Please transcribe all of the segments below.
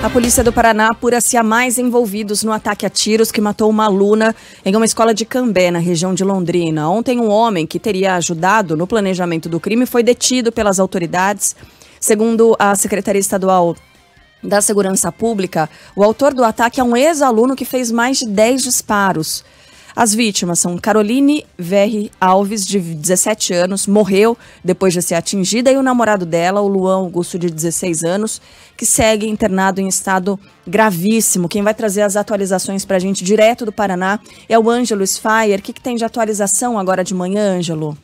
A polícia do Paraná apura se há mais envolvidos no ataque a tiros que matou uma aluna em uma escola de Cambé, na região de Londrina. Ontem, um homem que teria ajudado no planejamento do crime foi detido pelas autoridades. Segundo a Secretaria Estadual da Segurança Pública, o autor do ataque é um ex-aluno que fez mais de 10 disparos. As vítimas são Caroline Verri Alves, de 17 anos, morreu depois de ser atingida, e o namorado dela, o Luan Augusto, de 16 anos, que segue internado em estado gravíssimo. Quem vai trazer as atualizações para a gente direto do Paraná é o Ângelo Sfaier. O que tem de atualização agora de manhã, Ângelo?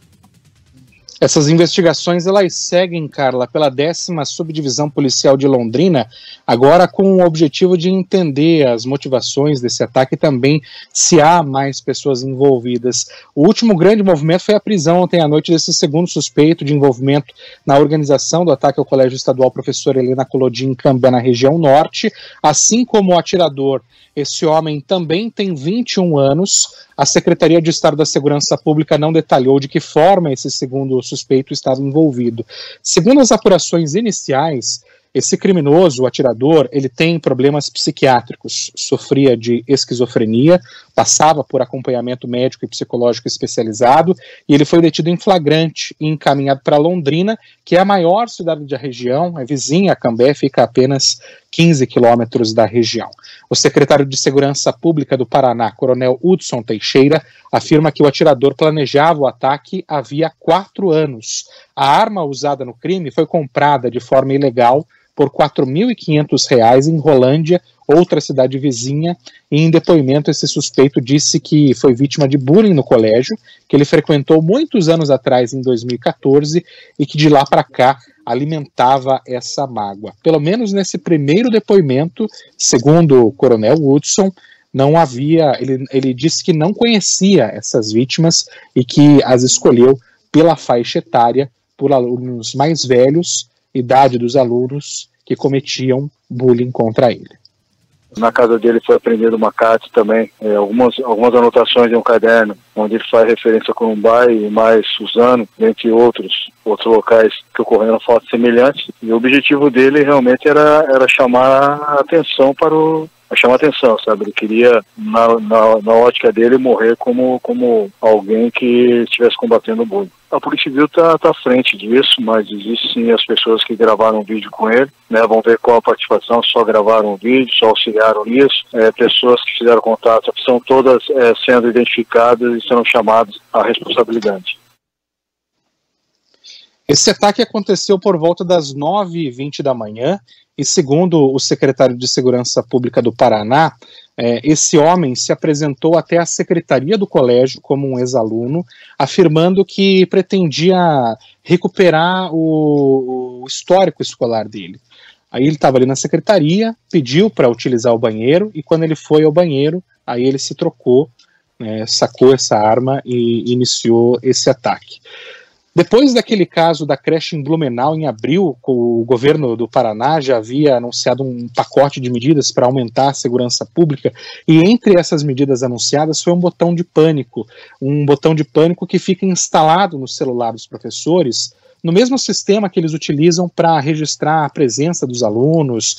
Essas investigações, elas seguem, Carla, pela 10ª Subdivisão Policial de Londrina, agora com o objetivo de entender as motivações desse ataque e também se há mais pessoas envolvidas. O último grande movimento foi a prisão ontem à noite desse segundo suspeito de envolvimento na organização do ataque ao Colégio Estadual Professora Helena Colodin, em Cambé, na região norte, assim como o atirador. Esse homem também tem 21 anos. A Secretaria de Estado da Segurança Pública não detalhou de que forma esse segundo suspeito estava envolvido. Segundo as apurações iniciais, esse criminoso, o atirador, ele tem problemas psiquiátricos, sofria de esquizofrenia, passava por acompanhamento médico e psicológico especializado, e ele foi detido em flagrante e encaminhado para Londrina, que é a maior cidade da região, é vizinha a Cambé, fica a apenas 15 quilômetros da região. O secretário de Segurança Pública do Paraná, Coronel Hudson Teixeira, afirma que o atirador planejava o ataque havia 4 anos. A arma usada no crime foi comprada de forma ilegal por R$ 4.500 em Rolândia, outra cidade vizinha, e em depoimento esse suspeito disse que foi vítima de bullying no colégio, que ele frequentou muitos anos atrás, em 2014, e que de lá para cá alimentava essa mágoa. Pelo menos nesse primeiro depoimento, segundo o Coronel Hudson, não havia, ele disse que não conhecia essas vítimas e que as escolheu pela faixa etária, por alunos mais velhos, idade dos alunos que cometiam bullying contra ele. Na casa dele foi apreendida uma carta também, algumas anotações em um caderno, onde ele faz referência a Corumbá e mais Suzano, dentre outros locais que ocorreram fatos semelhantes. E o objetivo dele realmente era chamar a atenção sabe? Ele queria, na ótica dele, morrer como alguém que estivesse combatendo o bullying. A Polícia Civil está à frente disso, mas existem as pessoas que gravaram vídeo com ele, né? Vão ver qual a participação, só gravaram o vídeo, só auxiliaram nisso. Pessoas que fizeram contato são todas sendo identificadas e sendo chamadas à responsabilidade. Esse ataque aconteceu por volta das 9h20 da manhã e, segundo o secretário de Segurança Pública do Paraná, esse homem se apresentou até a secretaria do colégio como um ex-aluno, afirmando que pretendia recuperar o histórico escolar dele. Aí ele estava ali na secretaria, pediu para utilizar o banheiro, e quando ele foi ao banheiro, aí ele se trocou, sacou essa arma e iniciou esse ataque. Depois daquele caso da creche em Blumenau, em abril, o governo do Paraná já havia anunciado um pacote de medidas para aumentar a segurança pública, e entre essas medidas anunciadas foi um botão de pânico que fica instalado no celular dos professores, no mesmo sistema que eles utilizam para registrar a presença dos alunos,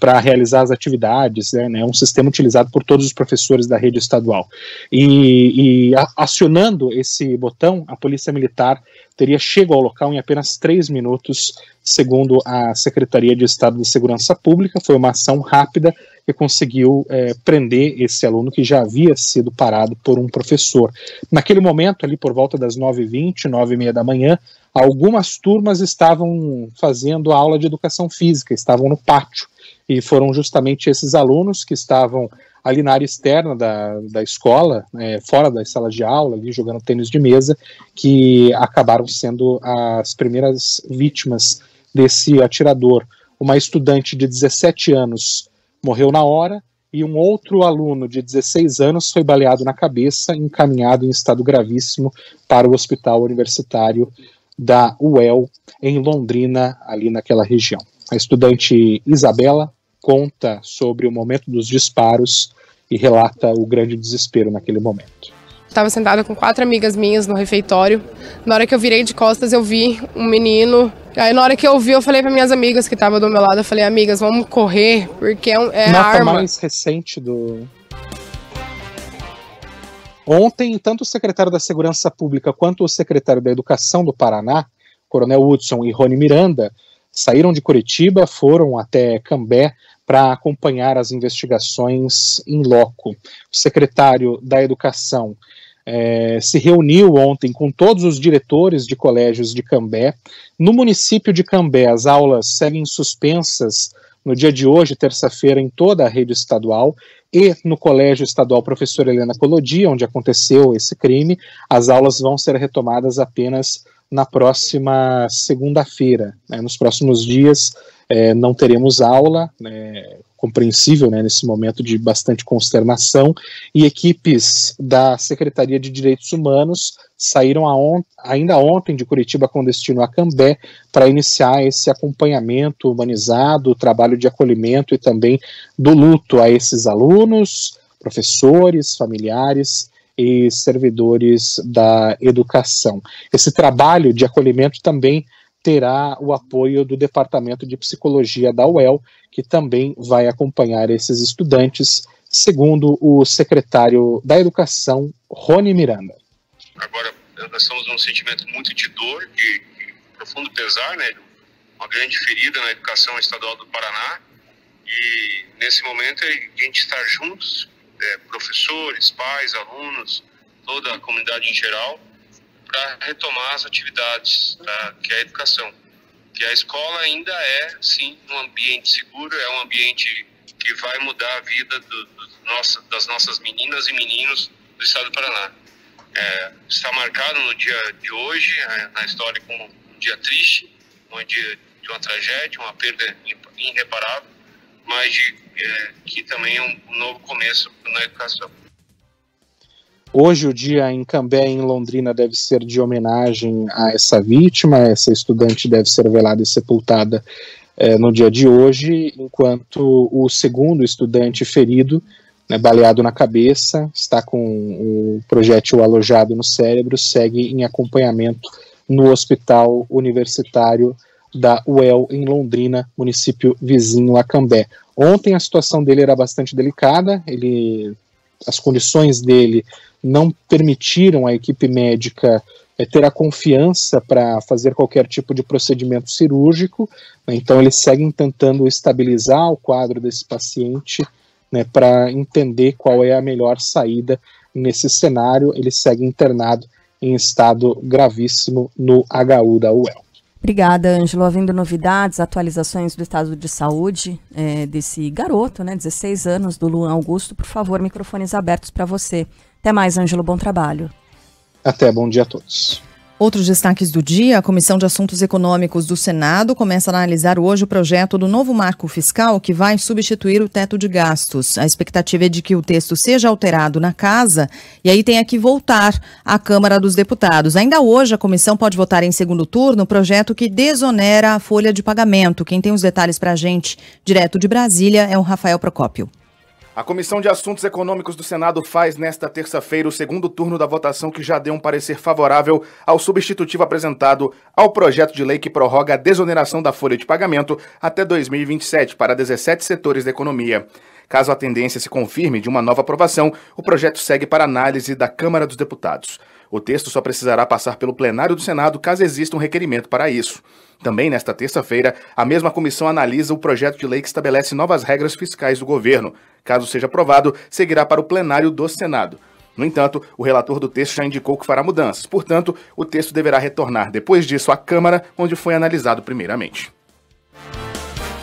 para realizar as atividades, né? É um sistema utilizado por todos os professores da rede estadual. E acionando esse botão, a Polícia Militar teria chegado ao local em apenas 3 minutos, segundo a Secretaria de Estado de Segurança Pública. Foi uma ação rápida que conseguiu prender esse aluno que já havia sido parado por um professor. Naquele momento, ali por volta das 9h20, 9h30 da manhã, algumas turmas estavam fazendo aula de educação física, estavam no pátio, e foram justamente esses alunos que estavam ali na área externa da escola, fora das salas de aula, ali jogando tênis de mesa, que acabaram sendo as primeiras vítimas desse atirador. Uma estudante de 17 anos morreu na hora, e um outro aluno de 16 anos foi baleado na cabeça, encaminhado em estado gravíssimo para o Hospital Universitário da UEL, em Londrina, ali naquela região. A estudante Isabela conta sobre o momento dos disparos e relata o grande desespero naquele momento. Estava sentada com 4 amigas minhas no refeitório. Na hora que eu virei de costas, eu vi um menino. Aí na hora que eu vi, eu falei para minhas amigas que estavam do meu lado, eu falei, amigas, vamos correr, porque é a arma. Mais recente do... Ontem, tanto o secretário da Segurança Pública quanto o secretário da Educação do Paraná, Coronel Hudson e Rony Miranda, saíram de Curitiba, foram até Cambé para acompanhar as investigações em loco. O secretário da Educação se reuniu ontem com todos os diretores de colégios de Cambé. No município de Cambé, as aulas seguem suspensas no dia de hoje, terça-feira, em toda a rede estadual, e no Colégio Estadual Professora Helena Collodi, onde aconteceu esse crime, as aulas vão ser retomadas apenas na próxima segunda-feira. Nos próximos dias não teremos aula, compreensível, nesse momento de bastante consternação, e equipes da Secretaria de Direitos Humanos saíram ainda ontem de Curitiba com destino a Cambé para iniciar esse acompanhamento humanizado, o trabalho de acolhimento e também do luto a esses alunos, professores, familiares e servidores da educação. Esse trabalho de acolhimento também terá o apoio do Departamento de Psicologia da UEL, que também vai acompanhar esses estudantes, segundo o secretário da Educação, Rony Miranda. Agora, nós estamos num sentimento muito de dor, de profundo pesar, uma grande ferida na educação estadual do Paraná, e nesse momento a gente estar juntos, professores, pais, alunos, toda a comunidade em geral, para retomar as atividades, que é a educação. Que a escola ainda é, sim, um ambiente seguro, é um ambiente que vai mudar a vida das nossas meninas e meninos do estado do Paraná. Está marcado no dia de hoje, na história, como um dia triste, um dia de uma tragédia, uma perda irreparável, mas que também é um novo começo na educação. Hoje o dia em Cambé, em Londrina, deve ser de homenagem a essa vítima. Essa estudante deve ser velada e sepultada no dia de hoje, enquanto o segundo estudante ferido, baleado na cabeça, está com o projétil alojado no cérebro, segue em acompanhamento no Hospital Universitário da UEL em Londrina, município vizinho a Cambé. Ontem a situação dele era bastante delicada, as condições dele não permitiram à equipe médica ter a confiança para fazer qualquer tipo de procedimento cirúrgico, então eles seguem tentando estabilizar o quadro desse paciente, para entender qual é a melhor saída nesse cenário. Ele segue internado em estado gravíssimo no HU da UEL. Obrigada, Ângelo. Havendo novidades, atualizações do estado de saúde desse garoto, 16 anos, do Luan Augusto, por favor, microfones abertos para você. Até mais, Ângelo, bom trabalho. Até, bom dia a todos. Outros destaques do dia: a Comissão de Assuntos Econômicos do Senado começa a analisar hoje o projeto do novo marco fiscal que vai substituir o teto de gastos. A expectativa é de que o texto seja alterado na casa e aí tenha que voltar à Câmara dos Deputados. Ainda hoje, a comissão pode votar em segundo turno o projeto que desonera a folha de pagamento. Quem tem os detalhes para a gente, direto de Brasília, é o Rafael Procópio. A Comissão de Assuntos Econômicos do Senado faz nesta terça-feira o segundo turno da votação que já deu um parecer favorável ao substitutivo apresentado ao projeto de lei que prorroga a desoneração da folha de pagamento até 2027 para 17 setores da economia. Caso a tendência se confirme de uma nova aprovação, o projeto segue para análise da Câmara dos Deputados. O texto só precisará passar pelo plenário do Senado caso exista um requerimento para isso. Também nesta terça-feira, a mesma comissão analisa o projeto de lei que estabelece novas regras fiscais do governo. Caso seja aprovado, seguirá para o plenário do Senado. No entanto, o relator do texto já indicou que fará mudanças. Portanto, o texto deverá retornar depois disso à Câmara, onde foi analisado primeiramente.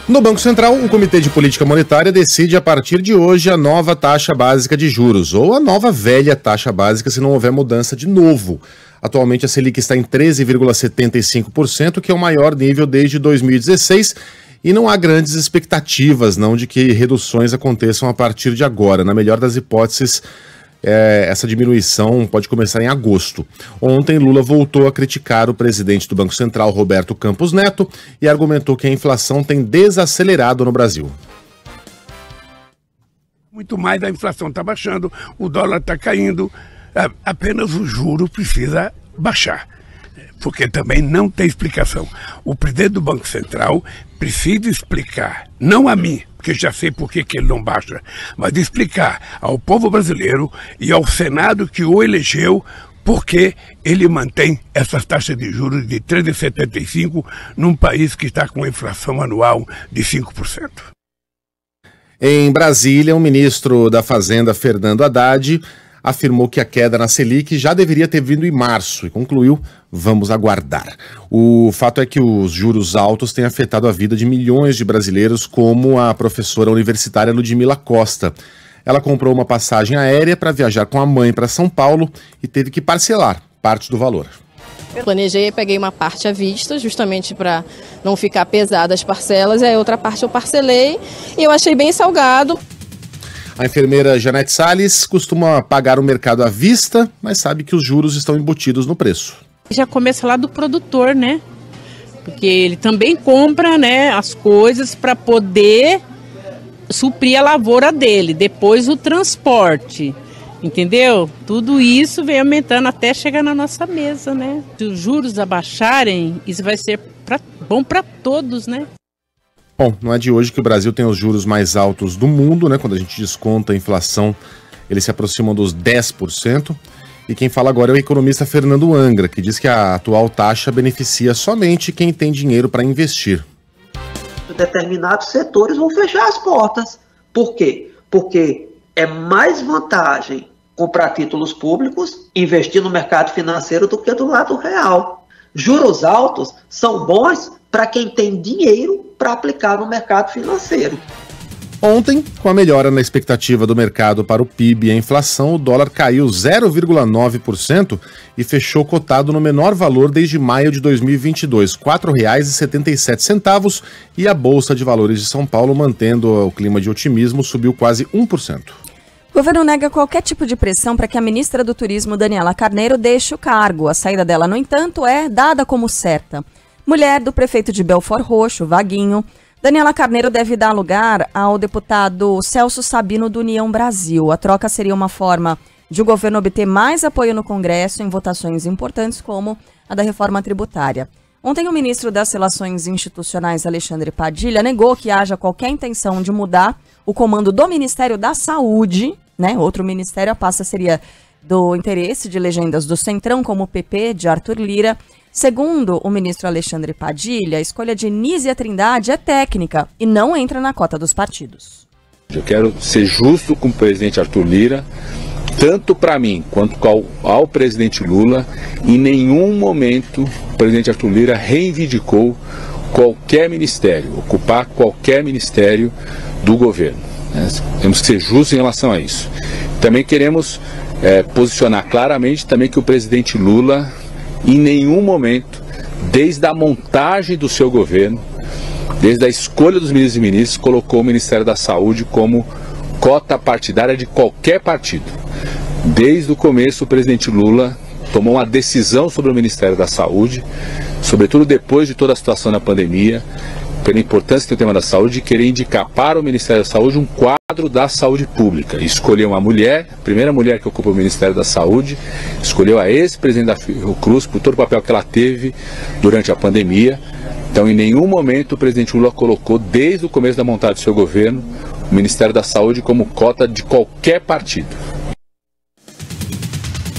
No Banco Central, o Comitê de Política Monetária decide a partir de hoje a nova taxa básica de juros, ou a nova velha taxa básica se não houver mudança de novo. Atualmente a Selic está em 13,75%, que é o maior nível desde 2016, e não há grandes expectativas não de que reduções aconteçam a partir de agora. Na melhor das hipóteses, essa diminuição pode começar em agosto. Ontem, Lula voltou a criticar o presidente do Banco Central, Roberto Campos Neto, e argumentou que a inflação tem desacelerado no Brasil. Muito mais, a inflação está baixando, o dólar está caindo, Apenas o juro precisa baixar, porque também não tem explicação. O presidente do Banco Central precisa explicar, não a mim, porque já sei por que ele não baixa, mas explicar ao povo brasileiro e ao Senado que o elegeu porque ele mantém essas taxas de juros de 13,75 num país que está com inflação anual de 5%. Em Brasília, o ministro da Fazenda, Fernando Haddad, afirmou que a queda na Selic já deveria ter vindo em março e concluiu: vamos aguardar. O fato é que os juros altos têm afetado a vida de milhões de brasileiros, como a professora universitária Ludmila Costa. Ela comprou uma passagem aérea para viajar com a mãe para São Paulo e teve que parcelar parte do valor. Eu planejei e peguei uma parte à vista, justamente para não ficar pesada as parcelas, e a outra parte eu parcelei e eu achei bem salgado. A enfermeira Janete Salles costuma pagar o mercado à vista, mas sabe que os juros estão embutidos no preço. Já começa lá do produtor, né? Porque ele também compra, né, as coisas para poder suprir a lavoura dele, depois o transporte, entendeu? Tudo isso vem aumentando até chegar na nossa mesa, né? Se os juros abaixarem, isso vai ser bom para todos, né? Bom, não é de hoje que o Brasil tem os juros mais altos do mundo, né? Quando a gente desconta a inflação, eles se aproximam dos 10%. E quem fala agora é o economista Fernando Angra, que diz que a atual taxa beneficia somente quem tem dinheiro para investir. Determinados setores vão fechar as portas. Por quê? Porque é mais vantagem comprar títulos públicos, investir no mercado financeiro do que do lado real. Juros altos são bons para quem tem dinheiro para aplicar no mercado financeiro. Ontem, com a melhora na expectativa do mercado para o PIB e a inflação, o dólar caiu 0,9% e fechou cotado no menor valor desde maio de 2022, R$ 4,77, e a Bolsa de Valores de São Paulo, mantendo o clima de otimismo, subiu quase 1%. O governo nega qualquer tipo de pressão para que a ministra do Turismo, Daniela Carneiro, deixe o cargo. A saída dela, no entanto, é dada como certa. Mulher do prefeito de Belford Roxo, Vaguinho, Daniela Carneiro deve dar lugar ao deputado Celso Sabino do União Brasil. A troca seria uma forma de o governo obter mais apoio no Congresso em votações importantes como a da reforma tributária. Ontem, o ministro das Relações Institucionais, Alexandre Padilha, negou que haja qualquer intenção de mudar o comando do Ministério da Saúde, né? Outro ministério, a pasta seria do interesse de legendas do Centrão, como o PP, de Arthur Lira. Segundo o ministro Alexandre Padilha, a escolha de Nízia Trindade é técnica e não entra na cota dos partidos. Eu quero ser justo com o presidente Arthur Lira, tanto para mim quanto ao presidente Lula. Em nenhum momento o presidente Arthur Lira reivindicou qualquer ministério, ocupar qualquer ministério do governo. Temos que ser justos em relação a isso. Também queremos posicionar claramente também que o presidente Lula, em nenhum momento, desde a montagem do seu governo, desde a escolha dos ministros e ministras, colocou o Ministério da Saúde como cota partidária de qualquer partido. Desde o começo, o presidente Lula tomou uma decisão sobre o Ministério da Saúde, sobretudo depois de toda a situação da pandemia, pela importância que tem o tema da saúde, querer indicar para o Ministério da Saúde um quadro da saúde pública. E escolheu uma mulher, a primeira mulher que ocupa o Ministério da Saúde, escolheu a ex-presidente da Fiocruz por todo o papel que ela teve durante a pandemia. Então, em nenhum momento o presidente Lula colocou, desde o começo da montagem do seu governo, o Ministério da Saúde como cota de qualquer partido.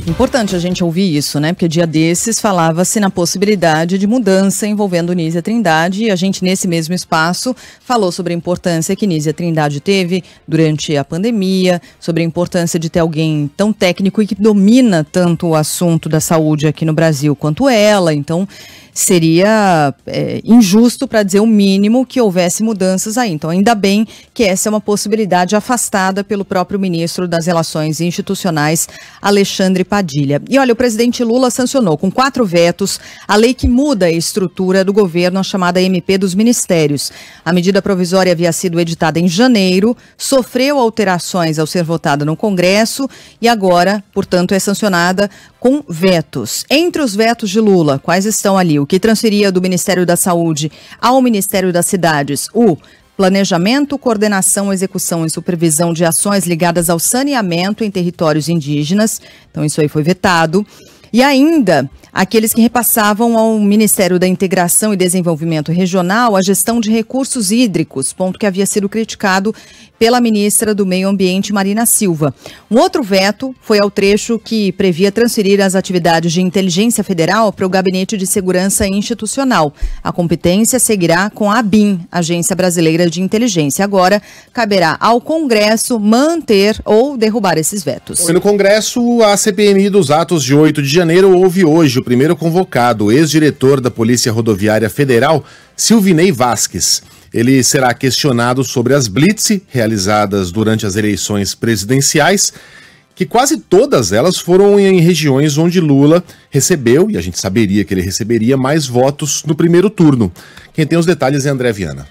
Importante a gente ouvir isso, né? Porque dia desses falava-se na possibilidade de mudança envolvendo Nízia Trindade, e a gente, nesse mesmo espaço, falou sobre a importância que Nízia Trindade teve durante a pandemia, sobre a importância de ter alguém tão técnico e que domina tanto o assunto da saúde aqui no Brasil quanto ela. Então, seria injusto, para dizer o mínimo, que houvesse mudanças aí. Então, ainda bem que essa é uma possibilidade afastada pelo próprio ministro das Relações Institucionais, Alexandre Padilha. E olha, o presidente Lula sancionou com 4 vetos a lei que muda a estrutura do governo, a chamada MP dos Ministérios. A medida provisória havia sido editada em janeiro, sofreu alterações ao ser votada no Congresso e agora, portanto, é sancionada com vetos. Entre os vetos de Lula, quais estão ali? O que transferia do Ministério da Saúde ao Ministério das Cidades, o planejamento, coordenação, execução e supervisão de ações ligadas ao saneamento em territórios indígenas. Então isso aí foi vetado. E ainda, aqueles que repassavam ao Ministério da Integração e Desenvolvimento Regional a gestão de recursos hídricos, ponto que havia sido criticado pela ministra do Meio Ambiente, Marina Silva. Um outro veto foi ao trecho que previa transferir as atividades de inteligência federal para o Gabinete de Segurança Institucional. A competência seguirá com a ABIN, Agência Brasileira de Inteligência. Agora, caberá ao Congresso manter ou derrubar esses vetos. E no Congresso, a CPMI dos atos de 8 de janeiro houve hoje o primeiro convocado, o ex-diretor da Polícia Rodoviária Federal, Silvinei Vasquez. Ele será questionado sobre as blitz realizadas durante as eleições presidenciais, que quase todas elas foram em regiões onde Lula recebeu, e a gente saberia que ele receberia, mais votos no primeiro turno. Quem tem os detalhes é André Viana.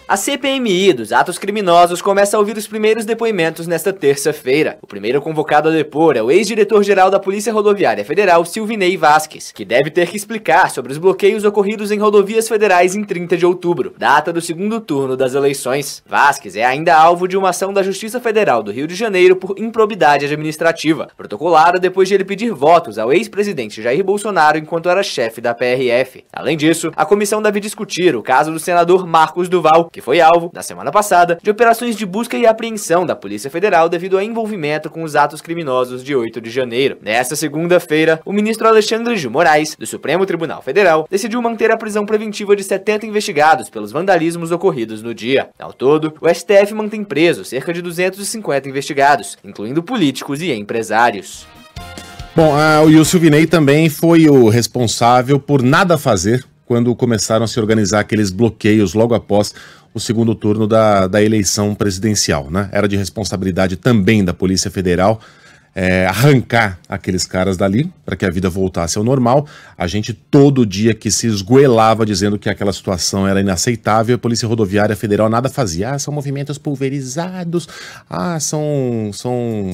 A CPMI dos atos criminosos começa a ouvir os primeiros depoimentos nesta terça-feira. O primeiro convocado a depor é o ex-diretor-geral da Polícia Rodoviária Federal, Silvinei Vasquez, que deve ter que explicar sobre os bloqueios ocorridos em rodovias federais em 30 de outubro, data do segundo turno das eleições. Vasquez é ainda alvo de uma ação da Justiça Federal do Rio de Janeiro por improbidade administrativa, protocolada depois de ele pedir votos ao ex-presidente Jair Bolsonaro enquanto era chefe da PRF. Além disso, a comissão deve discutir o caso do senador Marcos Duval, que foi alvo, na semana passada, de operações de busca e apreensão da Polícia Federal devido ao envolvimento com os atos criminosos de 8 de janeiro. Nesta segunda-feira, o ministro Alexandre de Moraes, do Supremo Tribunal Federal, decidiu manter a prisão preventiva de 70 investigados pelos vandalismos ocorridos no dia. Ao todo, o STF mantém presos cerca de 250 investigados, incluindo políticos e empresários. Bom, o Silvinei também foi o responsável por nada fazer quando começaram a se organizar aqueles bloqueios logo após o segundo turno da eleição presidencial, né? Era de responsabilidade também da Polícia Federal arrancar aqueles caras dali para que a vida voltasse ao normal. A gente todo dia que se esgoelava dizendo que aquela situação era inaceitável, a Polícia Rodoviária Federal nada fazia. São movimentos pulverizados, são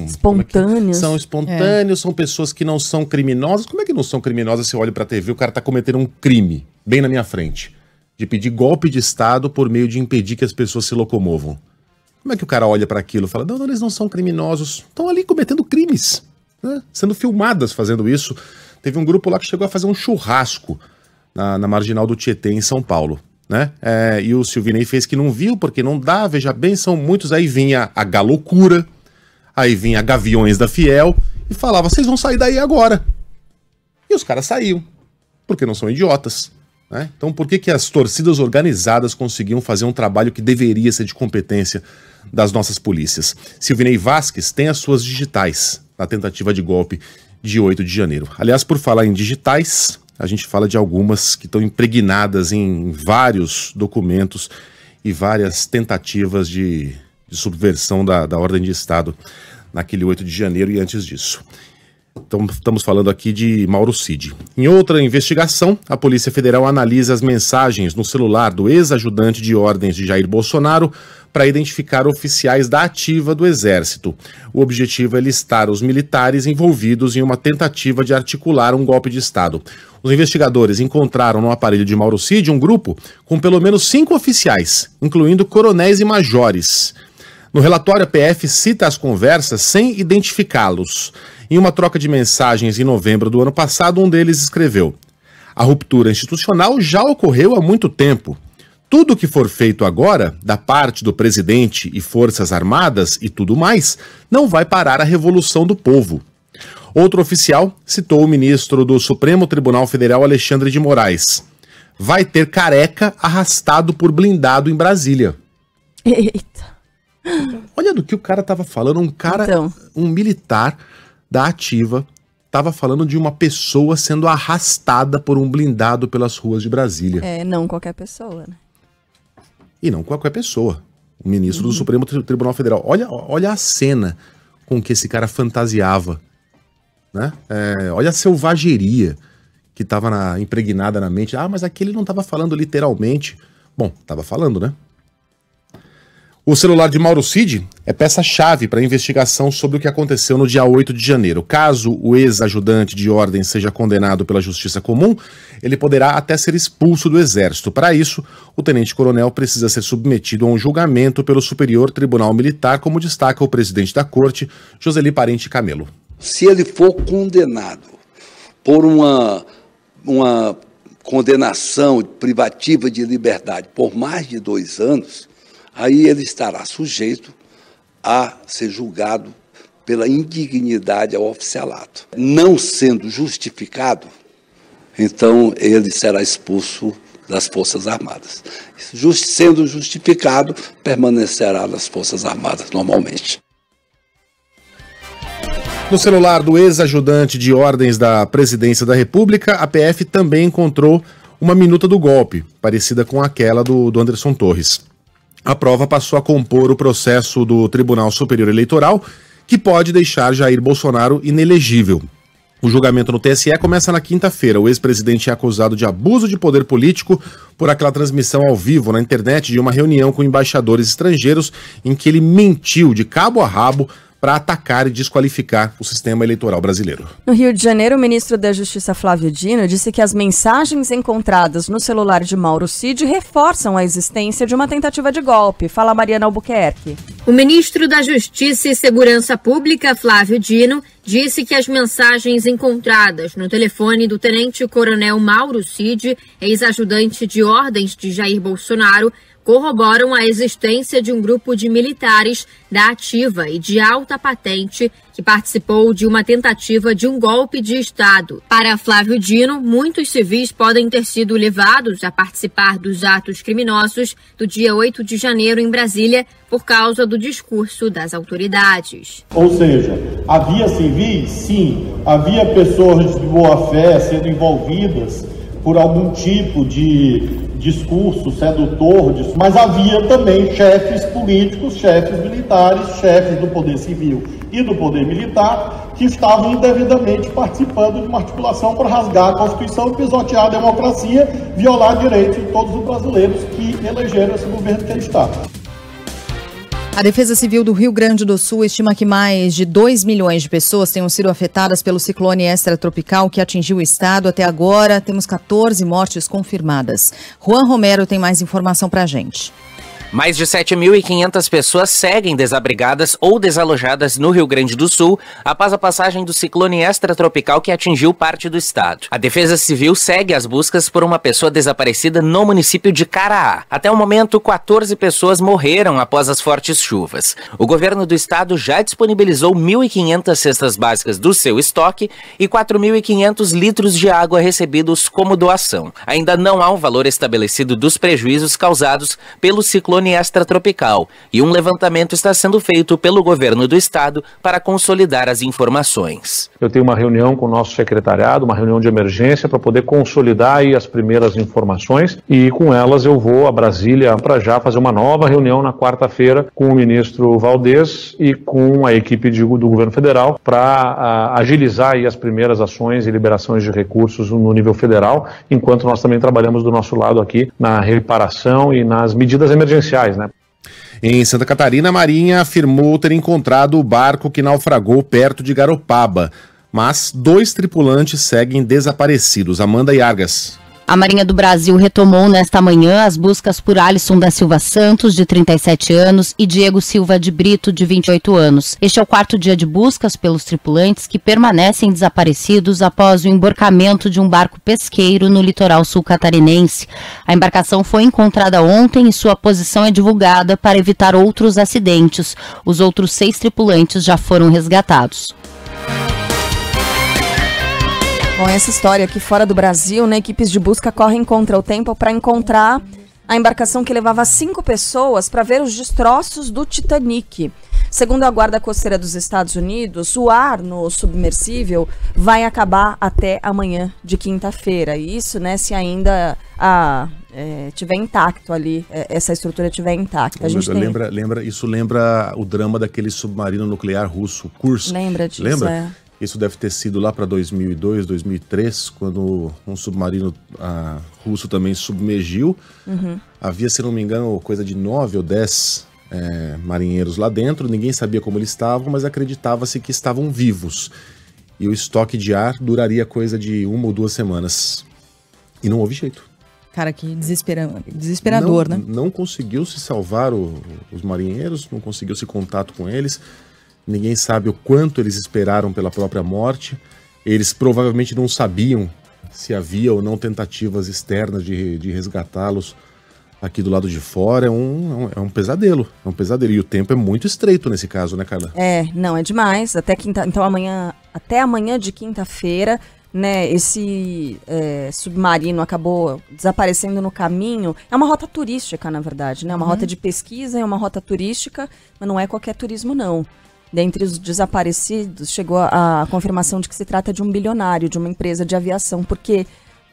espontâneos. São espontâneos, são pessoas que não são criminosas. Como é que não são criminosas se eu olho para a TV, o cara tá cometendo um crime bem na minha frente, de pedir golpe de Estado por meio de impedir que as pessoas se locomovam? Como é que o cara olha para aquilo e fala, não, eles não são criminosos, estão ali cometendo crimes, né? Sendo filmadas fazendo isso. Teve um grupo lá que chegou a fazer um churrasco na Marginal do Tietê, em São Paulo, né? E o Silvinei fez que não viu, porque não dá, veja bem, são muitos. Aí vinha a Galocura, aí vinha a Gaviões da Fiel e falava, vocês vão sair daí agora. E os caras saíam, porque não são idiotas. Então por que as torcidas organizadas conseguiam fazer um trabalho que deveria ser de competência das nossas polícias? Silvinei Vasquez tem as suas digitais na tentativa de golpe de 8 de janeiro. Aliás, por falar em digitais, a gente fala de algumas que estão impregnadas em vários documentos e várias tentativas de subversão da ordem de Estado naquele 8 de janeiro e antes disso. Então, estamos falando aqui de Mauro Cid. Em outra investigação, a Polícia Federal analisa as mensagens no celular do ex-ajudante de ordens de Jair Bolsonaro para identificar oficiais da ativa do Exército. O objetivo é listar os militares envolvidos em uma tentativa de articular um golpe de Estado. Os investigadores encontraram no aparelho de Mauro Cid um grupo com pelo menos 5 oficiais, incluindo coronéis e majores. No relatório, a PF cita as conversas sem identificá-los. Em uma troca de mensagens em novembro do ano passado, um deles escreveu: a ruptura institucional já ocorreu há muito tempo. Tudo que for feito agora, da parte do presidente e forças armadas e tudo mais, não vai parar a revolução do povo. Outro oficial citou o ministro do Supremo Tribunal Federal, Alexandre de Moraes. Vai ter careca arrastado por blindado em Brasília. Eita. Olha do que o cara tava falando, um militar da ativa estava falando de uma pessoa sendo arrastada por um blindado pelas ruas de Brasília. Não qualquer pessoa, né? E não qualquer pessoa. O ministro do Supremo Tribunal Federal. Olha a cena com que esse cara fantasiava, né? Olha a selvageria que estava impregnada na mente. Mas aqui ele não estava falando literalmente. Bom, estava falando, né? O celular de Mauro Cid é peça-chave para a investigação sobre o que aconteceu no dia 8 de janeiro. Caso o ex-ajudante de ordem seja condenado pela Justiça Comum, ele poderá até ser expulso do Exército. Para isso, o tenente-coronel precisa ser submetido a um julgamento pelo Superior Tribunal Militar, como destaca o presidente da Corte, Joseli Parente Camelo. Se ele for condenado por uma condenação privativa de liberdade por mais de 2 anos, aí ele estará sujeito a ser julgado pela indignidade ao oficialato. Não sendo justificado, então ele será expulso das Forças Armadas. Sendo justificado, permanecerá nas Forças Armadas normalmente. No celular do ex-ajudante de ordens da Presidência da República, a PF também encontrou uma minuta do golpe, parecida com aquela do Anderson Torres. A prova passou a compor o processo do Tribunal Superior Eleitoral, que pode deixar Jair Bolsonaro inelegível. O julgamento no TSE começa na quinta-feira. O ex-presidente é acusado de abuso de poder político por aquela transmissão ao vivo na internet de uma reunião com embaixadores estrangeiros em que ele mentiu de cabo a rabo para atacar e desqualificar o sistema eleitoral brasileiro. No Rio de Janeiro, o ministro da Justiça, Flávio Dino, disse que as mensagens encontradas no celular de Mauro Cid reforçam a existência de uma tentativa de golpe. Fala Mariana Albuquerque. O ministro da Justiça e Segurança Pública, Flávio Dino, disse que as mensagens encontradas no telefone do tenente-coronel Mauro Cid, ex-ajudante de ordens de Jair Bolsonaro, corroboram a existência de um grupo de militares da ativa e de alta patente que participou de uma tentativa de um golpe de Estado. Para Flávio Dino, muitos civis podem ter sido levados a participar dos atos criminosos do dia 8 de janeiro em Brasília por causa do discurso das autoridades. Ou seja, havia civis? Sim. Havia pessoas de boa-fé sendo envolvidas por algum tipo de discurso sedutor, mas havia também chefes políticos, chefes militares, chefes do poder civil e do poder militar que estavam indevidamente participando de uma articulação para rasgar a Constituição, pisotear a democracia, violar direitos de todos os brasileiros que elegeram esse governo que está. A Defesa Civil do Rio Grande do Sul estima que mais de 2 milhões de pessoas tenham sido afetadas pelo ciclone extratropical que atingiu o estado. Até agora, temos 14 mortes confirmadas. Juan Romero tem mais informação pra gente. Mais de 7.500 pessoas seguem desabrigadas ou desalojadas no Rio Grande do Sul após a passagem do ciclone extratropical que atingiu parte do estado. A Defesa Civil segue as buscas por uma pessoa desaparecida no município de Caraá. Até o momento, 14 pessoas morreram após as fortes chuvas. O governo do estado já disponibilizou 1.500 cestas básicas do seu estoque e 4.500 litros de água recebidos como doação. Ainda não há um valor estabelecido dos prejuízos causados pelo ciclone extratropical e um levantamento está sendo feito pelo governo do estado para consolidar as informações. Eu tenho uma reunião com o nosso secretariado, uma reunião de emergência para poder consolidar aí as primeiras informações e com elas eu vou a Brasília para já fazer uma nova reunião na quarta-feira com o ministro Valdez e com a equipe do governo federal para agilizar aí as primeiras ações e liberações de recursos no nível federal, enquanto nós também trabalhamos do nosso lado aqui na reparação e nas medidas emergenciais. Né? Em Santa Catarina, a Marinha afirmou ter encontrado o barco que naufragou perto de Garopaba, mas 2 tripulantes seguem desaparecidos. Amanda Iargas. A Marinha do Brasil retomou nesta manhã as buscas por Alisson da Silva Santos, de 37 anos, e Diego Silva de Brito, de 28 anos. Este é o 4º dia de buscas pelos tripulantes que permanecem desaparecidos após o embarcamento de um barco pesqueiro no litoral sul catarinense. A embarcação foi encontrada ontem e sua posição é divulgada para evitar outros acidentes. Os outros 6 tripulantes já foram resgatados. Bom, essa história aqui fora do Brasil, né, equipes de busca correm contra o tempo para encontrar a embarcação que levava 5 pessoas para ver os destroços do Titanic. Segundo a Guarda Costeira dos Estados Unidos, o ar no submersível vai acabar até amanhã de quinta-feira. Isso, né, se ainda tiver intacto ali, essa estrutura estiver intacta. A gente isso lembra o drama daquele submarino nuclear russo, Kursk. Lembra disso, lembra? Isso deve ter sido lá para 2002, 2003, quando um submarino russo também submergiu. Havia, se não me engano, coisa de 9 ou 10 marinheiros lá dentro, ninguém sabia como eles estavam, mas acreditava-se que estavam vivos. E o estoque de ar duraria coisa de 1 ou 2 semanas. E não houve jeito. Cara, que desesperador, né? Não conseguiu se salvar os marinheiros, não conseguiu se contato com eles. Ninguém sabe o quanto eles esperaram pela própria morte. Eles provavelmente não sabiam se havia ou não tentativas externas de resgatá-los aqui do lado de fora. É um pesadelo. É um pesadelo. E o tempo é muito estreito nesse caso, né, Carla? Não, é demais. Então até amanhã de quinta-feira, né, esse submarino acabou desaparecendo no caminho. É uma rota turística, na verdade, né? Uma rota de pesquisa, é uma rota turística, mas não é qualquer turismo, não. Dentre os desaparecidos, chegou a confirmação de que se trata de um bilionário, de uma empresa de aviação, porque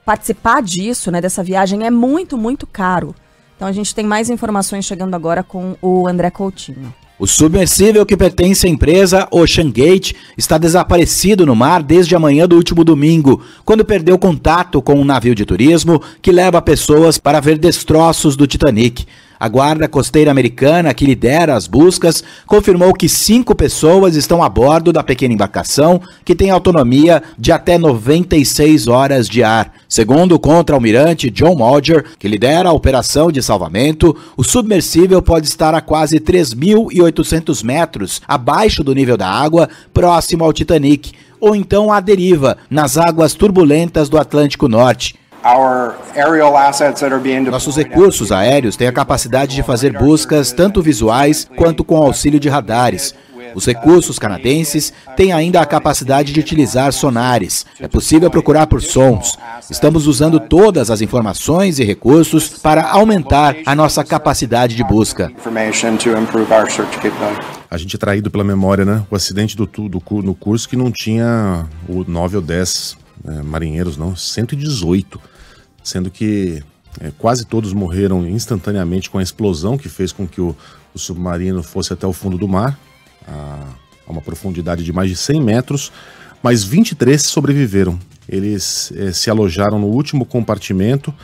participar disso, né, dessa viagem, é muito, muito caro. Então a gente tem mais informações chegando agora com o André Coutinho. O submersível que pertence à empresa OceanGate está desaparecido no mar desde a manhã do último domingo, quando perdeu contato com um navio de turismo que leva pessoas para ver destroços do Titanic. A Guarda Costeira Americana, que lidera as buscas, confirmou que 5 pessoas estão a bordo da pequena embarcação, que tem autonomia de até 96 horas de ar. Segundo o contra-almirante John Mulger, que lidera a operação de salvamento, o submersível pode estar a quase 3.800 metros abaixo do nível da água, próximo ao Titanic, ou então à deriva, nas águas turbulentas do Atlântico Norte. Nossos recursos aéreos têm a capacidade de fazer buscas tanto visuais quanto com auxílio de radares. Os recursos canadenses têm ainda a capacidade de utilizar sonares. É possível procurar por sons. Estamos usando todas as informações e recursos para aumentar a nossa capacidade de busca. A gente é traído pela memória, né? O acidente no curso que não tinha 9 ou 10 marinheiros, não, 118. Sendo que quase todos morreram instantaneamente com a explosão que fez com que o submarino fosse até o fundo do mar, a uma profundidade de mais de 100 metros, mas 23 sobreviveram. Eles se alojaram no último compartimento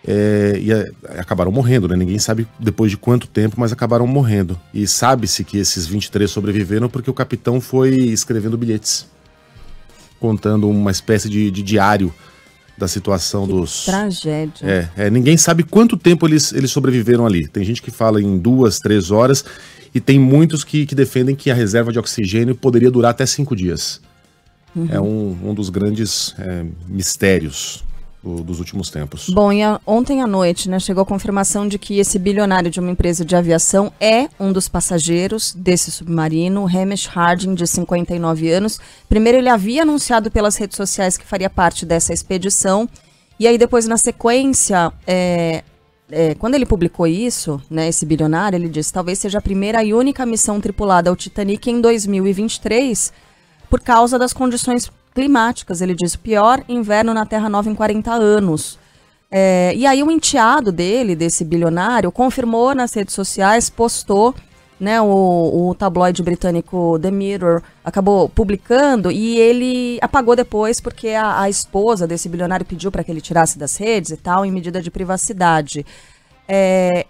e acabaram morrendo, né? Ninguém sabe depois de quanto tempo, mas acabaram morrendo. E sabe-se que esses 23 sobreviveram porque o capitão foi escrevendo bilhetes, contando uma espécie de diário da situação dos... Tragédia. Ninguém sabe quanto tempo eles sobreviveram ali. Tem gente que fala em 2, 3 horas e tem muitos que defendem que a reserva de oxigênio poderia durar até 5 dias. É um dos grandes mistérios dos últimos tempos. Bom, e ontem à noite, né, chegou a confirmação de que esse bilionário de uma empresa de aviação é um dos passageiros desse submarino, Hamish Harding, de 59 anos. Primeiro ele havia anunciado pelas redes sociais que faria parte dessa expedição, e aí depois na sequência, quando ele publicou isso, né, esse bilionário, ele disse: talvez seja a primeira e única missão tripulada ao Titanic em 2023, por causa das condições climáticas. Ele diz: pior inverno na Terra Nova em 40 anos. E aí o enteado dele, desse bilionário, confirmou nas redes sociais, postou, né, o tabloide britânico The Mirror acabou publicando, e ele apagou depois porque a esposa desse bilionário pediu para que ele tirasse das redes e tal, em medida de privacidade.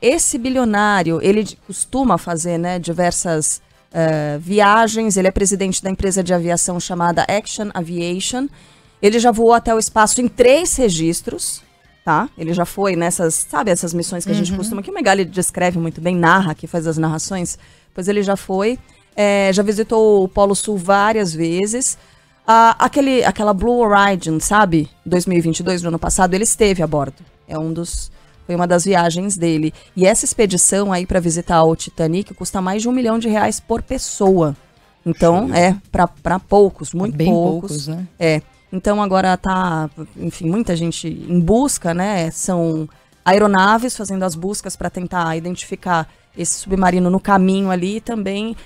Esse bilionário, ele costuma fazer, né, diversas viagens. Ele é presidente da empresa de aviação chamada Action Aviation. Ele já voou até o espaço em 3 registros, tá? Ele já foi nessas, sabe, essas missões que a gente costuma, que o Megali descreve muito bem, narra, que faz as narrações, pois ele já foi, já visitou o Polo Sul várias vezes. Aquela Blue Origin, sabe, 2022, no ano passado, ele esteve a bordo. Foi uma das viagens dele. E essa expedição aí para visitar o Titanic custa mais de R$1 milhão por pessoa. Então, para poucos, muito bem poucos, né? Então agora tá, enfim, muita gente em busca, né? São aeronaves fazendo as buscas para tentar identificar esse submarino no caminho ali. Também,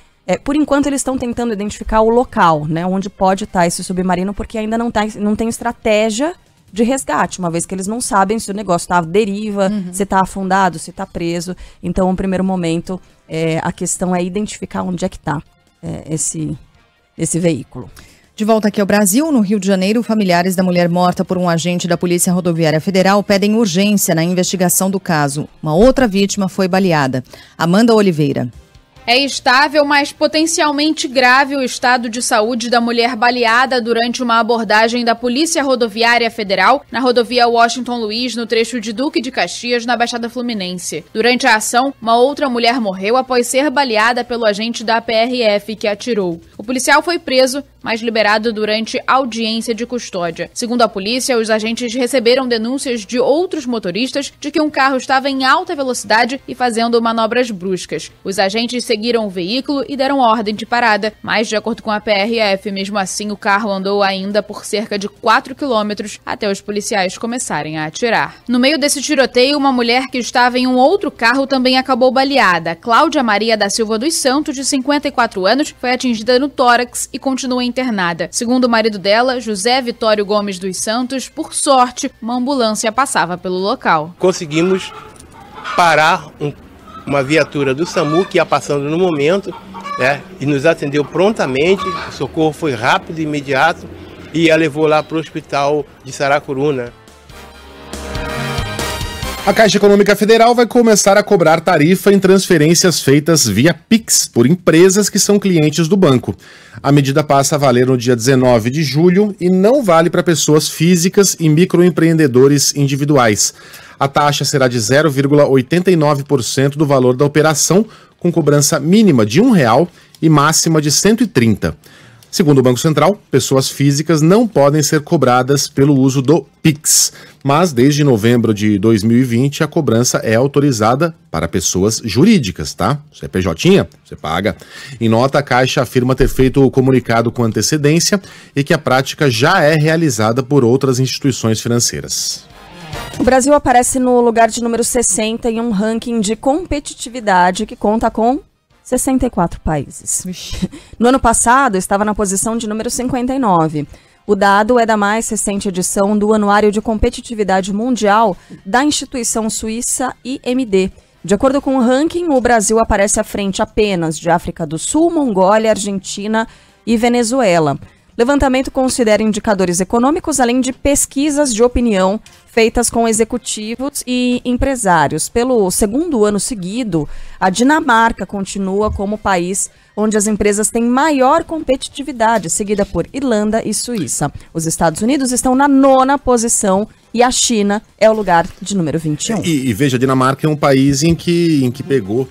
por enquanto, eles estão tentando identificar o local, né? Onde pode estar esse submarino, porque ainda não tem estratégia de resgate, uma vez que eles não sabem se o negócio está à deriva, se está afundado, se está preso. Então, no primeiro momento, a questão é identificar onde é que está esse veículo. De volta aqui ao Brasil, no Rio de Janeiro, familiares da mulher morta por um agente da Polícia Rodoviária Federal pedem urgência na investigação do caso. Uma outra vítima foi baleada. Amanda Oliveira. É estável, mas potencialmente grave o estado de saúde da mulher baleada durante uma abordagem da Polícia Rodoviária Federal na rodovia Washington Luiz, no trecho de Duque de Caxias, na Baixada Fluminense. Durante a ação, uma outra mulher morreu após ser baleada pelo agente da PRF que atirou. O policial foi preso, mas liberado durante audiência de custódia. Segundo a polícia, os agentes receberam denúncias de outros motoristas de que um carro estava em alta velocidade e fazendo manobras bruscas. Os agentes seguiram o veículo e deram ordem de parada, mas, de acordo com a PRF, mesmo assim o carro andou ainda por cerca de 4 quilômetros até os policiais começarem a atirar. No meio desse tiroteio, uma mulher que estava em um outro carro também acabou baleada. Cláudia Maria da Silva dos Santos, de 54 anos, foi atingida no tórax e continua internada. Segundo o marido dela, José Vitório Gomes dos Santos, por sorte, uma ambulância passava pelo local. Conseguimos parar uma viatura do SAMU que ia passando no momento, né, e nos atendeu prontamente. O socorro foi rápido e imediato e a levou lá para o hospital de Saracuruna. A Caixa Econômica Federal vai começar a cobrar tarifa em transferências feitas via Pix por empresas que são clientes do banco. A medida passa a valer no dia 19 de julho e não vale para pessoas físicas e microempreendedores individuais. A taxa será de 0,89% do valor da operação, com cobrança mínima de R$1 e máxima de 130. Segundo o Banco Central, pessoas físicas não podem ser cobradas pelo uso do Pix, mas desde novembro de 2020 a cobrança é autorizada para pessoas jurídicas, tá? CPJ, você paga. Em nota, a Caixa afirma ter feito o comunicado com antecedência e que a prática já é realizada por outras instituições financeiras. O Brasil aparece no lugar de número 60 em um ranking de competitividade que conta com 64 países. No ano passado, estava na posição de número 59. O dado é da mais recente edição do Anuário de Competitividade Mundial da instituição suíça IMD. De acordo com o ranking, o Brasil aparece à frente apenas de África do Sul, Mongólia, Argentina e Venezuela. Levantamento considera indicadores econômicos, além de pesquisas de opinião feitas com executivos e empresários. Pelo segundo ano seguido, a Dinamarca continua como o país onde as empresas têm maior competitividade, seguida por Irlanda e Suíça. Os Estados Unidos estão na 9ª posição e a China é o lugar de número 21. E veja, a Dinamarca é um país em que pegou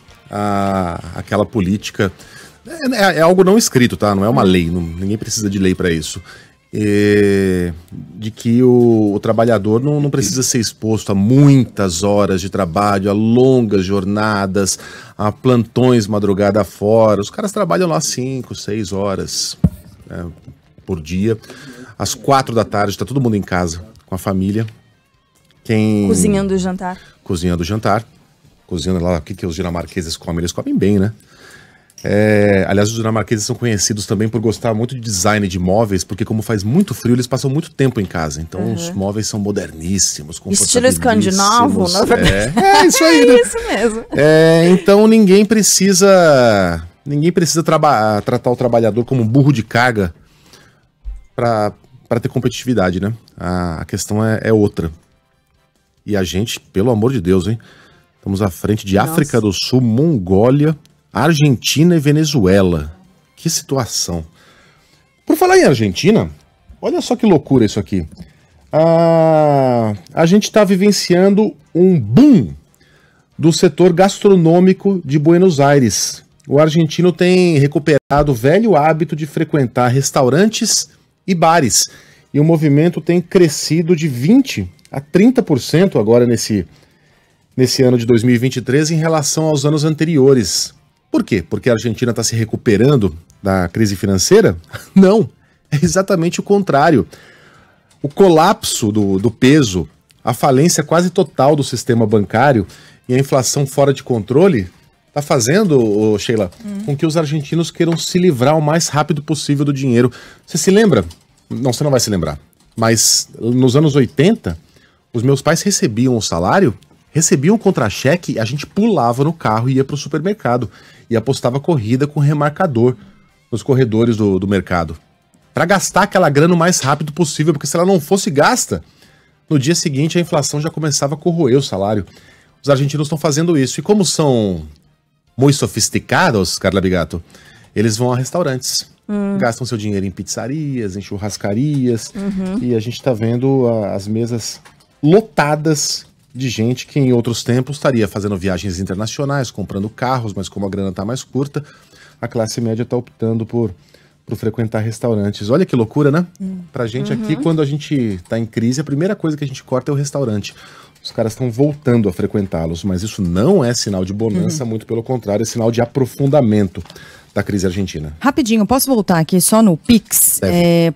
aquela política. É algo não escrito, tá? Não é uma lei, ninguém precisa de lei para isso. De que o trabalhador não precisa ser exposto a muitas horas de trabalho, a longas jornadas, a plantões madrugada fora. Os caras trabalham lá 5, 6 horas por dia. Às 4 da tarde está todo mundo em casa com a família. Cozinhando o jantar. Cozinhando o jantar. Cozinhando lá, o que os dinamarqueses comem? Eles comem bem, né? Aliás, os dinamarqueses são conhecidos também por gostar muito de design de móveis, porque como faz muito frio, eles passam muito tempo em casa. Então os móveis são moderníssimos, estilo escandinavo, na verdade. Isso aí, né? É isso mesmo. Então ninguém precisa tratar o trabalhador como um burro de carga para ter competitividade, né? A questão é outra. E a gente, pelo amor de Deus, hein? Estamos à frente de África do Sul, Mongólia, Argentina e Venezuela. Que situação. Por falar em Argentina, olha só que loucura isso aqui. A gente está vivenciando um boom do setor gastronômico de Buenos Aires. O argentino tem recuperado o velho hábito de frequentar restaurantes e bares. E o movimento tem crescido de 20% a 30% agora nesse ano de 2023 em relação aos anos anteriores. Por quê? Porque a Argentina está se recuperando da crise financeira? Não, é exatamente o contrário. O colapso do peso, a falência quase total do sistema bancário e a inflação fora de controle está fazendo, Sheila, com que os argentinos queiram se livrar o mais rápido possível do dinheiro. Você se lembra? Não, você não vai se lembrar. Mas nos anos 80, os meus pais recebiam o salário, recebiam o contra-cheque, a gente pulava no carro e ia para o supermercado e apostava corrida com remarcador nos corredores do mercado. para gastar aquela grana o mais rápido possível, porque se ela não fosse gasta, no dia seguinte a inflação já começava a corroer o salário. Os argentinos estão fazendo isso. E como são muito sofisticados, Carla Bigato, eles vão a restaurantes. Gastam seu dinheiro em pizzarias, em churrascarias. E a gente está vendo as mesas lotadas de gente que em outros tempos estaria fazendo viagens internacionais, comprando carros, mas como a grana está mais curta, a classe média está optando por frequentar restaurantes. Olha que loucura, né? Pra gente aqui, quando a gente tá em crise, a primeira coisa que a gente corta é o restaurante. Os caras estão voltando a frequentá-los, mas isso não é sinal de bonança, muito pelo contrário, é sinal de aprofundamento da crise argentina. Rapidinho, posso voltar aqui só no Pix?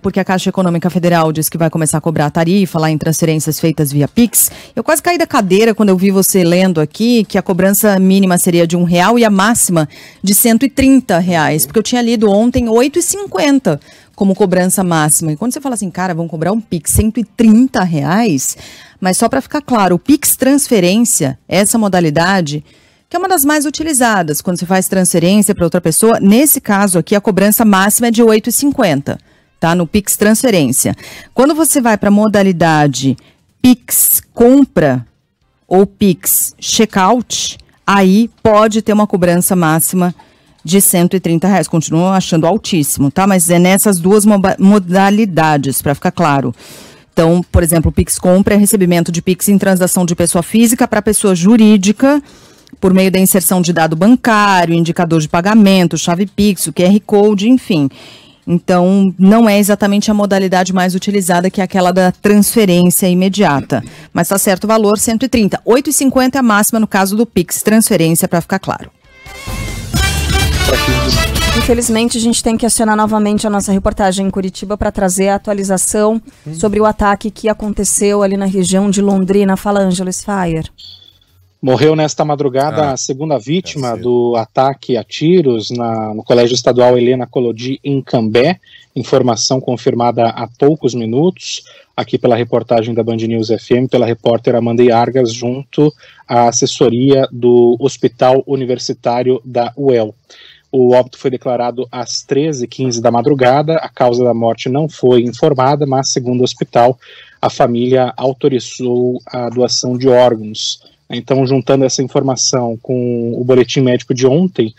Porque a Caixa Econômica Federal diz que vai começar a cobrar tarifa lá em transferências feitas via Pix. Eu quase caí da cadeira quando eu vi você lendo aqui que a cobrança mínima seria de R$1 e a máxima de R$130, porque eu tinha lido ontem R$8,50 como cobrança máxima. E quando você fala assim, cara, vão cobrar um Pix R$130, mas só para ficar claro, o Pix transferência, essa modalidade, que é uma das mais utilizadas quando você faz transferência para outra pessoa. Nesse caso aqui, a cobrança máxima é de R$8,50, tá? No Pix transferência. Quando você vai para a modalidade Pix compra ou Pix checkout, aí pode ter uma cobrança máxima de R$130. Continuo achando altíssimo, tá? Mas é nessas duas modalidades, para ficar claro. Então, por exemplo, o Pix compra é recebimento de Pix em transação de pessoa física para pessoa jurídica, por meio da inserção de dado bancário, indicador de pagamento, chave Pix, o QR Code, enfim. Então, não é exatamente a modalidade mais utilizada, que é aquela da transferência imediata. Mas está certo o valor, R$130. R$8,50 é a máxima no caso do Pix transferência, para ficar claro. Infelizmente, a gente tem que acionar novamente a nossa reportagem em Curitiba para trazer a atualização sobre o ataque que aconteceu ali na região de Londrina. Fala, Ângelo Sfayer. Morreu nesta madrugada a segunda vítima do ataque a tiros no Colégio Estadual Helena Collodi, em Cambé. Informação confirmada há poucos minutos, aqui pela reportagem da Band News FM, pela repórter Amanda Argas, junto à assessoria do Hospital Universitário da UEL. O óbito foi declarado às 13h15 da madrugada, a causa da morte não foi informada, mas, segundo o hospital, a família autorizou a doação de órgãos. Então, juntando essa informação com o boletim médico de ontem,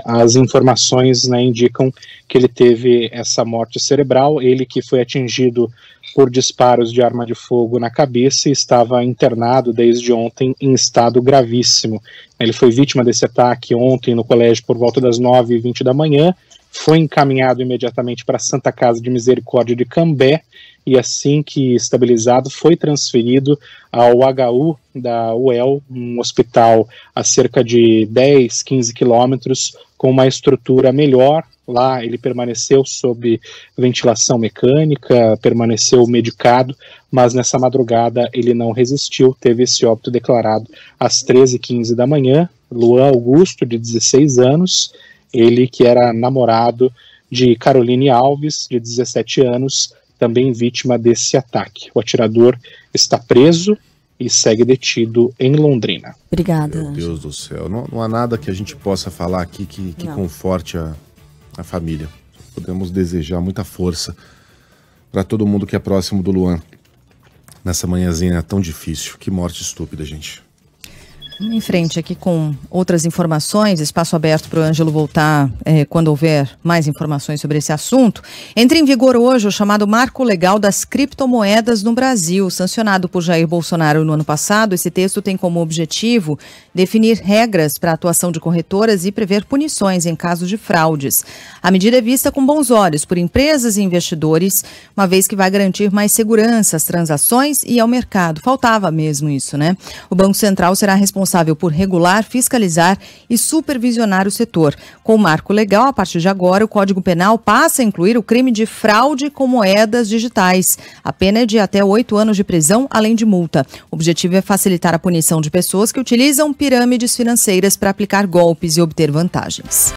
as informações, né, indicam que ele teve essa morte cerebral. Ele que foi atingido por disparos de arma de fogo na cabeça e estava internado desde ontem em estado gravíssimo. Ele foi vítima desse ataque ontem no colégio por volta das 9h20 da manhã, foi encaminhado imediatamente para a Santa Casa de Misericórdia de Cambé e, assim que estabilizado, foi transferido ao HU da UEL, um hospital a cerca de 10, 15 quilômetros, com uma estrutura melhor. Lá ele permaneceu sob ventilação mecânica, permaneceu medicado, mas nessa madrugada ele não resistiu, teve esse óbito declarado às 13h15 da manhã. Luan Augusto, de 16 anos, ele que era namorado de Caroline Alves, de 17 anos, também vítima desse ataque. O atirador está preso e segue detido em Londrina. Obrigada. Meu Deus do céu, não há nada que a gente possa falar aqui que conforte a família. Podemos desejar muita força para todo mundo que é próximo do Luan nessa manhãzinha tão difícil. Que morte estúpida, gente. Em frente aqui com outras informações, espaço aberto para o Ângelo voltar quando houver mais informações sobre esse assunto. Entra em vigor hoje o chamado Marco Legal das Criptomoedas no Brasil. Sancionado por Jair Bolsonaro no ano passado, esse texto tem como objetivo definir regras para a atuação de corretoras e prever punições em caso de fraudes. A medida é vista com bons olhos por empresas e investidores, uma vez que vai garantir mais segurança às transações e ao mercado. Faltava mesmo isso, né? O Banco Central será responsável por regular, fiscalizar e supervisionar o setor. Com o marco legal, a partir de agora, o Código Penal passa a incluir o crime de fraude com moedas digitais. A pena é de até 8 anos de prisão, além de multa. O objetivo é facilitar a punição de pessoas que utilizam pirâmides financeiras para aplicar golpes e obter vantagens.